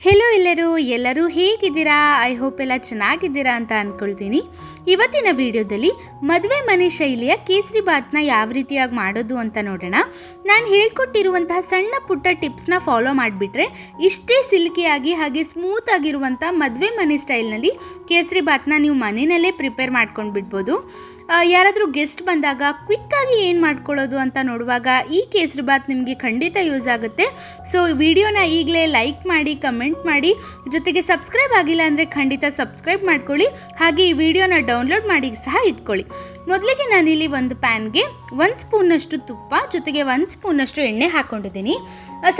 Hello ಎಲ್ಲರೂ ಹೇಗಿದ್ದೀರಾ? I hope ಎಲ್ಲ ಚೆನ್ನಾಗಿದ್ದೀರಾ ಅಂತ ಅಂದ್ಕೊಳ್ತೀನಿ. ಇವತ್ತಿನ ವಿಡಿಯೋದಲ್ಲಿ ಮದುವೆ ಮನೆ ಶೈಲಿಯ ಕೇಸರಿಬಾತ್ನ ಯಾವ ರೀತಿಯಾಗಿ ಮಾಡೋದು ಅಂತ ನೋಡೋಣ. ನಾನು ಹೇಳ್ಕೊಟ್ಟಿರುವಂತಹ ಸಣ್ಣ ಪುಟ್ಟ ಟಿಪ್ಸ್ನ ಫಾಲೋ ಮಾಡಿಬಿಟ್ರೆ ಇಷ್ಟೇ ಸಿಲ್ಕಿಯಾಗಿ ಹಾಗೆ ಸ್ಮೂತ್ ಆಗಿರುವಂಥ ಮದುವೆ ಮನೆ ಸ್ಟೈಲ್ನಲ್ಲಿ ಕೇಸರಿಬಾತ್ನ ನೀವು ಮನೆಯಲ್ಲೇ ಪ್ರಿಪೇರ್ ಮಾಡ್ಕೊಂಡು ಬಿಡ್ಬೋದು. ಯಾರಾದರೂ ಗೆಸ್ಟ್ ಬಂದಾಗ ಕ್ವಿಕ್ಕಾಗಿ ಏನು ಮಾಡ್ಕೊಳ್ಳೋದು ಅಂತ ನೋಡುವಾಗ ಈ ಕೇಸರಿಬಾತ್ ನಿಮಗೆ ಖಂಡಿತ ಯೂಸ್ ಆಗುತ್ತೆ. ಸೊ ವಿಡಿಯೋನ ಈಗಲೇ ಲೈಕ್ ಮಾಡಿ, ಕಮೆಂಟ್ ಮಾಡಿ, ಜೊತೆಗೆ ಸಬ್ಸ್ಕ್ರೈಬ್ ಆಗಿಲ್ಲ ಅಂದರೆ ಖಂಡಿತ ಸಬ್ಸ್ಕ್ರೈಬ್ ಮಾಡ್ಕೊಳ್ಳಿ. ಹಾಗೆ ಈ ವಿಡಿಯೋನ ಡೌನ್ಲೋಡ್ ಮಾಡಿ ಸಹ ಇಟ್ಕೊಳ್ಳಿ. ಮೊದಲಿಗೆ ನಾನಿಲ್ಲಿ ಒಂದು ಪ್ಯಾನ್ಗೆ 1 ಸ್ಪೂನಷ್ಟು ತುಪ್ಪ ಜೊತೆಗೆ 1 ಸ್ಪೂನಷ್ಟು ಎಣ್ಣೆ ಹಾಕ್ಕೊಂಡಿದ್ದೀನಿ.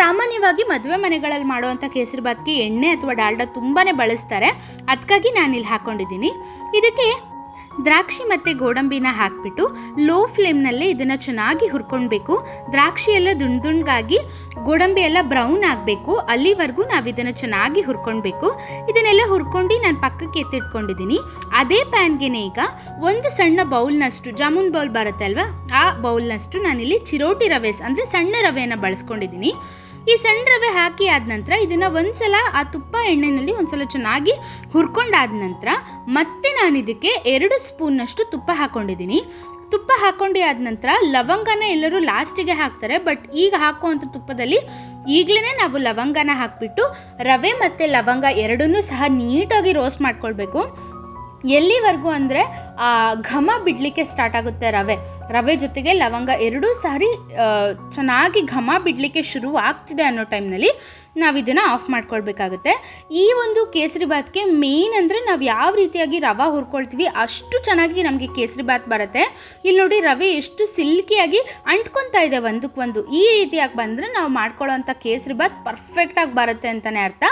ಸಾಮಾನ್ಯವಾಗಿ ಮದುವೆ ಮನೆಗಳಲ್ಲಿ ಮಾಡುವಂಥ ಕೇಸರಿಬಾತ್ಗೆ ಎಣ್ಣೆ ಅಥವಾ ಡಾಲ್ಡಾ ತುಂಬಾ ಬಳಸ್ತಾರೆ, ಅದಕ್ಕಾಗಿ ನಾನಿಲ್ಲಿ ಹಾಕ್ಕೊಂಡಿದ್ದೀನಿ. ಇದಕ್ಕೆ ದ್ರಾಕ್ಷಿ ಮತ್ತು ಗೋಡಂಬಿನ ಹಾಕಿಬಿಟ್ಟು ಲೋ ಫ್ಲೇಮ್ನಲ್ಲೇ ಇದನ್ನು ಚೆನ್ನಾಗಿ ಹುರ್ಕೊಳ್ಬೇಕು. ದ್ರಾಕ್ಷಿ ಎಲ್ಲ ದುಂಡ್ಗಾಗಿ ಗೋಡಂಬಿ ಎಲ್ಲ ಬ್ರೌನ್ ಆಗಬೇಕು, ಅಲ್ಲಿವರೆಗೂ ನಾವು ಇದನ್ನು ಚೆನ್ನಾಗಿ ಹುರ್ಕೊಳ್ಬೇಕು. ಇದನ್ನೆಲ್ಲ ಹುರ್ಕೊಂಡು ನಾನು ಪಕ್ಕಕ್ಕೆ ಎತ್ತಿಟ್ಕೊಂಡಿದ್ದೀನಿ. ಅದೇ ಪ್ಯಾನ್ಗೆನೆ ಈಗ ಒಂದು ಸಣ್ಣ ಬೌಲ್ನಷ್ಟು, ಜಾಮೂನ್ ಬೌಲ್ ಬರುತ್ತೆ ಅಲ್ವಾ, ಆ ಬೌಲ್ನಷ್ಟು ನಾನಿಲ್ಲಿ ಚಿರೋಟಿ ರವೆ ಅಂದರೆ ಸಣ್ಣ ರವೆಯನ್ನು ಬಳಸ್ಕೊಂಡಿದ್ದೀನಿ. ಈ ಸಣ್ಣ ರವೆ ಹಾಕಿ ಆದ ನಂತರ ಇದನ್ನು ಒಂದ್ಸಲ ಆ ತುಪ್ಪ ಎಣ್ಣೆಯಲ್ಲಿ ಒಂದ್ಸಲ ಚೆನ್ನಾಗಿ ಹುರ್ಕೊಂಡಾದ ನಂತರ ಮತ್ತೆ ನಾನು ಇದಕ್ಕೆ 2 ಸ್ಪೂನ್ನಷ್ಟು ತುಪ್ಪ ಹಾಕ್ಕೊಂಡಿದ್ದೀನಿ. ತುಪ್ಪ ಹಾಕ್ಕೊಂಡು ಆದ ನಂತರ ಲವಂಗನ ಎಲ್ಲರೂ ಲಾಸ್ಟಿಗೆ ಹಾಕ್ತಾರೆ, ಬಟ್ ಈಗ ಹಾಕುವಂಥ ತುಪ್ಪದಲ್ಲಿ ಈಗಲೇ ನಾವು ಲವಂಗನ ಹಾಕಿಬಿಟ್ಟು ರವೆ ಮತ್ತು ಲವಂಗ ಎರಡನ್ನೂ ಸಹ ನೀಟಾಗಿ ರೋಸ್ಟ್ ಮಾಡ್ಕೊಳ್ಬೇಕು. ಎಲ್ಲಿವರೆಗೂ ಅಂದರೆ ಘಮ ಬಿಡಲಿಕ್ಕೆ ಸ್ಟಾರ್ಟ್ ಆಗುತ್ತೆ. ರವೆ ಜೊತೆಗೆ ಲವಂಗ ಎರಡೂ ಸಾರಿ ಚೆನ್ನಾಗಿ ಘಮ ಬಿಡಲಿಕ್ಕೆ ಶುರು ಆಗ್ತಿದೆ ಅನ್ನೋ ಟೈಮ್ನಲ್ಲಿ ನಾವು ಇದನ್ನು ಆಫ್ ಮಾಡ್ಕೊಳ್ಬೇಕಾಗುತ್ತೆ. ಈ ಒಂದು ಕೇಸರಿಬಾತ್ಗೆ ಮೇನ್ ಅಂದರೆ ನಾವು ಯಾವ ರೀತಿಯಾಗಿ ರವೆ ಹುರ್ಕೊಳ್ತೀವಿ ಅಷ್ಟು ಚೆನ್ನಾಗಿ ನಮಗೆ ಕೇಸರಿಬಾತ್ ಬರುತ್ತೆ. ಇಲ್ಲಿ ನೋಡಿ ರವೆ ಎಷ್ಟು ಸಿಲ್ಕಿಯಾಗಿ ಅಂಟ್ಕೊತಾ ಇದೆ ಒಂದಕ್ಕೊಂದು. ಈ ರೀತಿಯಾಗಿ ಬಂದರೆ ನಾವು ಮಾಡ್ಕೊಳ್ಳೋವಂಥ ಕೇಸರಿಬಾತ್ ಪರ್ಫೆಕ್ಟಾಗಿ ಬರುತ್ತೆ ಅಂತಲೇ ಅರ್ಥ.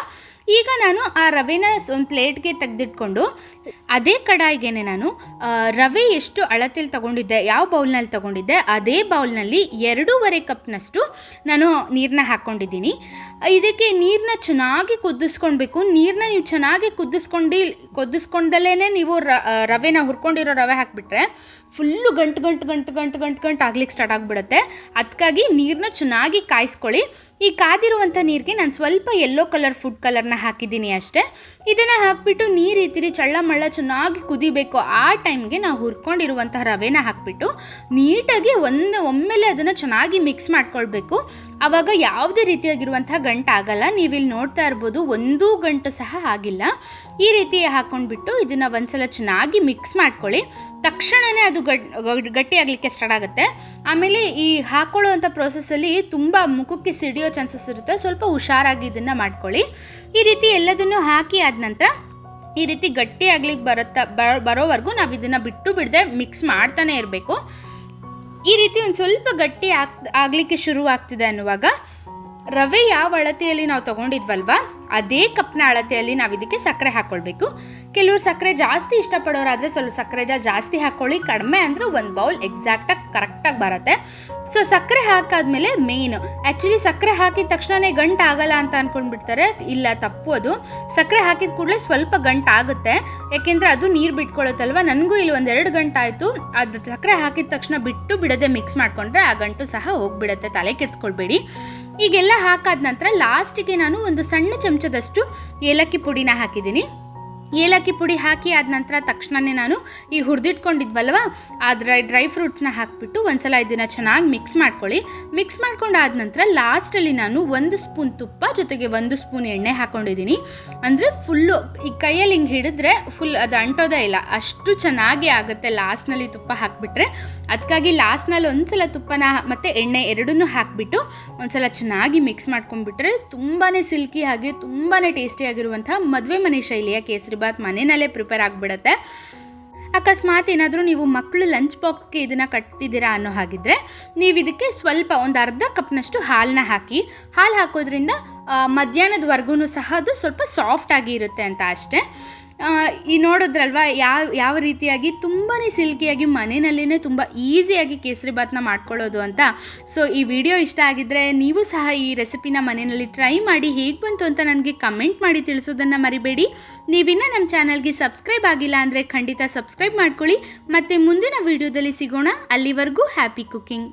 ಈಗ ನಾನು ಆ ರವೆನ ಒಂದು ಪ್ಲೇಟ್ಗೆ ತೆಗೆದಿಟ್ಕೊಂಡು ಅದೇ ಕಡಾಯಿಗೆ ನಾನು ರವೆ ಎಷ್ಟು ಅಳತೆಯಲ್ಲಿ ತೊಗೊಂಡಿದ್ದೆ, ಯಾವ ಬೌಲ್ನಲ್ಲಿ ತೊಗೊಂಡಿದ್ದೆ ಅದೇ ಬೌಲ್ನಲ್ಲಿ 2.5 ಕಪ್ನಷ್ಟು ನಾನು ನೀರನ್ನ ಹಾಕ್ಕೊಂಡಿದ್ದೀನಿ. ಇದಕ್ಕೆ ನೀರನ್ನ ಚೆನ್ನಾಗಿ ಕುದಿಸ್ಕೊಳ್ಬೇಕು. ನೀರನ್ನ ನೀವು ಚೆನ್ನಾಗಿ ಕುದಿಸ್ಕೊಂಡಲ್ಲೇ ನೀವು ರವೆನ ಹುರ್ಕೊಂಡಿರೋ ರವೆ ಹಾಕಿಬಿಟ್ರೆ ಫುಲ್ಲು ಗಂಟು ಆಗ್ಲಿಕ್ಕೆ ಸ್ಟಾರ್ಟ್ ಆಗಿಬಿಡುತ್ತೆ. ಅದಕ್ಕಾಗಿ ನೀರನ್ನ ಚೆನ್ನಾಗಿ ಕಾಯಿಸ್ಕೊಳ್ಳಿ. ಈ ಕಾದಿರುವಂಥ ನೀರಿಗೆ ನಾನು ಸ್ವಲ್ಪ ಯೆಲ್ಲೋ ಕಲರ್ ಫುಡ್ ಕಲರ್ನ ಹಾಕಿದ್ದೀನಿ ಅಷ್ಟೇ. ಇದನ್ನು ಹಾಕಿಬಿಟ್ಟು ನೀರು ಈ ರೀತಿ ಚಳ್ಳಮಳ್ಳ ಚೆನ್ನಾಗಿ ಕುದಿಬೇಕು. ಆ ಟೈಮ್ಗೆ ನಾವು ಹುರ್ಕೊಂಡಿರುವಂಥ ರವೆನ ಹಾಕಿಬಿಟ್ಟು ನೀಟಾಗಿ ಒಮ್ಮೆಲೆ ಅದನ್ನು ಚೆನ್ನಾಗಿ ಮಿಕ್ಸ್ ಮಾಡ್ಕೊಳ್ಬೇಕು. ಆವಾಗ ಯಾವುದೇ ರೀತಿಯಾಗಿರುವಂಥ ಗಂಟು ಆಗಲ್ಲ. ನೀವಿಲ್ಲಿ ನೋಡ್ತಾ ಇರ್ಬೋದು, ಒಂದೂ ಗಂಟು ಸಹ ಆಗಿಲ್ಲ. ಈ ರೀತಿ ಹಾಕ್ಕೊಂಡ್ಬಿಟ್ಟು ಇದನ್ನು ಒಂದ್ಸಲ ಚೆನ್ನಾಗಿ ಮಿಕ್ಸ್ ಮಾಡ್ಕೊಳ್ಳಿ. ತಕ್ಷಣವೇ ಅದು ಗಟ್ಟಿ ಆಗಲಿಕ್ಕೆ ಸ್ಟಾರ್ಟ್ ಆಗುತ್ತೆ. ಆಮೇಲೆ ಈ ಹಾಕ್ಕೊಳ್ಳೋವಂಥ ಪ್ರೋಸೆಸ್ಸಲ್ಲಿ ತುಂಬ ಮುಖಕ್ಕೆ ಸಿಡಿಯೋ ಚಾನ್ಸಸ್ ಇರುತ್ತೆ. ಸ್ವಲ್ಪ ಹುಷಾರಾಗಿ ಇದನ್ನು ಮಾಡ್ಕೊಳ್ಳಿ. ಈ ರೀತಿ ಎಲ್ಲದನ್ನು ಹಾಕಿ ಆದ ನಂತರ ಈ ರೀತಿ ಗಟ್ಟಿ ಆಗ್ಲಿಕ್ಕೆ ಬರೋವರೆಗೂ ನಾವು ಇದನ್ನು ಬಿಡದೆ ಮಿಕ್ಸ್ ಮಾಡ್ತಾನೆ ಇರಬೇಕು. ಈ ರೀತಿ ಒಂದು ಸ್ವಲ್ಪ ಗಟ್ಟಿ ಆಗಲಿಕ್ಕೆ ಶುರು ಆಗ್ತಿದೆ ಅನ್ನುವಾಗ ರವೆ ಯಾವ ಅಳತೆಯಲ್ಲಿ ನಾವು ತೊಗೊಂಡಿದ್ವಲ್ವ ಅದೇ ಕಪ್ನ ಅಳತೆಯಲ್ಲಿ ನಾವು ಇದಕ್ಕೆ ಸಕ್ಕರೆ ಹಾಕ್ಕೊಳ್ಬೇಕು. ಕೆಲವರು ಸಕ್ಕರೆ ಜಾಸ್ತಿ ಇಷ್ಟಪಡೋರಾದರೆ ಸ್ವಲ್ಪ ಸಕ್ಕರೆ ಜಾಸ್ತಿ ಹಾಕ್ಕೊಳ್ಳಿ, ಕಡಿಮೆ ಅಂದರೆ 1 ಬೌಲ್ ಎಕ್ಸಾಕ್ಟಾಗಿ ಕರೆಕ್ಟಾಗಿ ಬರುತ್ತೆ. ಸೊ ಸಕ್ಕರೆ ಹಾಕಾದ್ಮೇಲೆ ಮೇಯ್ನು, ಆ್ಯಕ್ಚುಲಿ ಸಕ್ಕರೆ ಹಾಕಿದ ತಕ್ಷಣವೇ ಗಂಟು ಆಗಲ್ಲ ಅಂತ ಅಂದ್ಕೊಂಡ್ಬಿಡ್ತಾರೆ. ಇಲ್ಲ, ತಪ್ಪು ಅದು. ಸಕ್ಕರೆ ಹಾಕಿದ ಕೂಡಲೇ ಸ್ವಲ್ಪ ಗಂಟು ಆಗುತ್ತೆ, ಯಾಕೆಂದರೆ ಅದು ನೀರು ಬಿಟ್ಕೊಳ್ಳುತ್ತಲ್ವ. ನನಗೂ ಇಲ್ಲಿ 1-2 ಗಂಟೆ ಆಯಿತು. ಅದು ಸಕ್ಕರೆ ಹಾಕಿದ ತಕ್ಷಣ ಬಿಡದೆ ಮಿಕ್ಸ್ ಮಾಡಿಕೊಂಡ್ರೆ ಆ ಗಂಟು ಸಹ ಹೋಗಿಬಿಡುತ್ತೆ, ತಲೆ ಕೆಡಿಸ್ಕೊಳ್ಬೇಡಿ. ಈಗೆಲ್ಲ ಹಾಕಾದ ನಂತರ ಲಾಸ್ಟಿಗೆ ನಾನು ಒಂದು ಸಣ್ಣ ಚಮಚದಷ್ಟು ಏಲಕ್ಕಿ ಪುಡಿನ ಹಾಕಿದ್ದೀನಿ. ಏಲಕ್ಕಿ ಪುಡಿ ಹಾಕಿ ಆದ ನಂತರ ತಕ್ಷಣವೇ ನಾನು ಈ ಹುರಿದಿಟ್ಕೊಂಡಿದ್ವಲ್ವ ಆ ಡ್ರೈ ಫ್ರೂಟ್ಸ್ನ ಹಾಕಿಬಿಟ್ಟು ಒಂದ್ಸಲ ಇದನ್ನು ಚೆನ್ನಾಗಿ ಮಿಕ್ಸ್ ಮಾಡ್ಕೊಳ್ಳಿ. ಮಿಕ್ಸ್ ಮಾಡ್ಕೊಂಡಾದ ನಂತರ ಲಾಸ್ಟಲ್ಲಿ ನಾನು 1 ಸ್ಪೂನ್ ತುಪ್ಪ ಜೊತೆಗೆ 1 ಸ್ಪೂನ್ ಎಣ್ಣೆ ಹಾಕ್ಕೊಂಡಿದ್ದೀನಿ. ಅಂದರೆ ಫುಲ್ಲು ಈ ಕೈಯಲ್ಲಿ ಹಿಂಗೆ ಹಿಡಿದ್ರೆ ಫುಲ್ ಅದು ಅಂಟೋದೇ ಇಲ್ಲ, ಅಷ್ಟು ಚೆನ್ನಾಗಿ ಆಗುತ್ತೆ ಲಾಸ್ಟ್ನಲ್ಲಿ ತುಪ್ಪ ಹಾಕಿಬಿಟ್ರೆ. ಅದಕ್ಕಾಗಿ ಲಾಸ್ಟ್ನಲ್ಲಿ ಒಂದ್ಸಲ ತುಪ್ಪನ ಮತ್ತು ಎಣ್ಣೆ ಎರಡನ್ನೂ ಹಾಕಿಬಿಟ್ಟು ಒಂದ್ಸಲ ಚೆನ್ನಾಗಿ ಮಿಕ್ಸ್ ಮಾಡ್ಕೊಂಡ್ಬಿಟ್ರೆ ತುಂಬಾ ಸಿಲ್ಕಿ ಹಾಗೆ ತುಂಬಾ ಟೇಸ್ಟಿಯಾಗಿರುವಂಥ ಮದುವೆ ಮನೆ ಶೈಲಿಯ ಕೇಸರಿಬಾತ್ ಮನೆಯಲ್ಲೇ ಪ್ರಿಪೇರ್ ಆಗಿಬಿಡುತ್ತೆ. ಅಕಸ್ಮಾತ್ ಏನಾದರೂ ನೀವು ಮಕ್ಕಳು ಲಂಚ್ ಬಾಕ್ಸ್ಗೆ ಇದನ್ನು ಕಟ್ತಿದ್ದೀರಾ ಅನ್ನೋ ಹಾಗಿದ್ರೆ ನೀವು ಇದಕ್ಕೆ ಸ್ವಲ್ಪ ಒಂದು ಅರ್ಧ ಕಪ್ನಷ್ಟು ಹಾಲನ್ನ ಹಾಕಿ. ಹಾಲು ಹಾಕೋದ್ರಿಂದ ಮಧ್ಯಾಹ್ನದವರೆಗೂ ಸಹ ಅದು ಸ್ವಲ್ಪ ಸಾಫ್ಟಾಗಿ ಇರುತ್ತೆ ಅಂತ ಅಷ್ಟೇ. ಈ ನೋಡಿದ್ರಲ್ವ ಯಾವ ರೀತಿಯಾಗಿ ತುಂಬಾ ಸಿಲ್ಕಿಯಾಗಿ ಮನೆಯಲ್ಲೇ ತುಂಬ ಈಸಿಯಾಗಿ ಕೇಸರಿಬಾತ್ನ ಮಾಡ್ಕೊಳ್ಳೋದು ಅಂತ. ಸೊ ಈ ವಿಡಿಯೋ ಇಷ್ಟ ಆಗಿದ್ದರೆ ನೀವು ಸಹ ಈ ರೆಸಿಪಿನ ಮನೆಯಲ್ಲಿ ಟ್ರೈ ಮಾಡಿ ಹೇಗೆ ಬಂತು ಅಂತ ನನಗೆ ಕಮೆಂಟ್ ಮಾಡಿ ತಿಳಿಸೋದನ್ನು ಮರಿಬೇಡಿ. ನೀವಿನ್ನೂ ನಮ್ಮ ಚಾನಲ್ಗೆ ಸಬ್ಸ್ಕ್ರೈಬ್ ಆಗಿಲ್ಲ ಅಂದರೆ ಖಂಡಿತ ಸಬ್ಸ್ಕ್ರೈಬ್ ಮಾಡ್ಕೊಳ್ಳಿ. ಮತ್ತು ಮುಂದಿನ ವಿಡಿಯೋದಲ್ಲಿ ಸಿಗೋಣ. ಅಲ್ಲಿವರೆಗೂ ಹ್ಯಾಪಿ ಕುಕಿಂಗ್.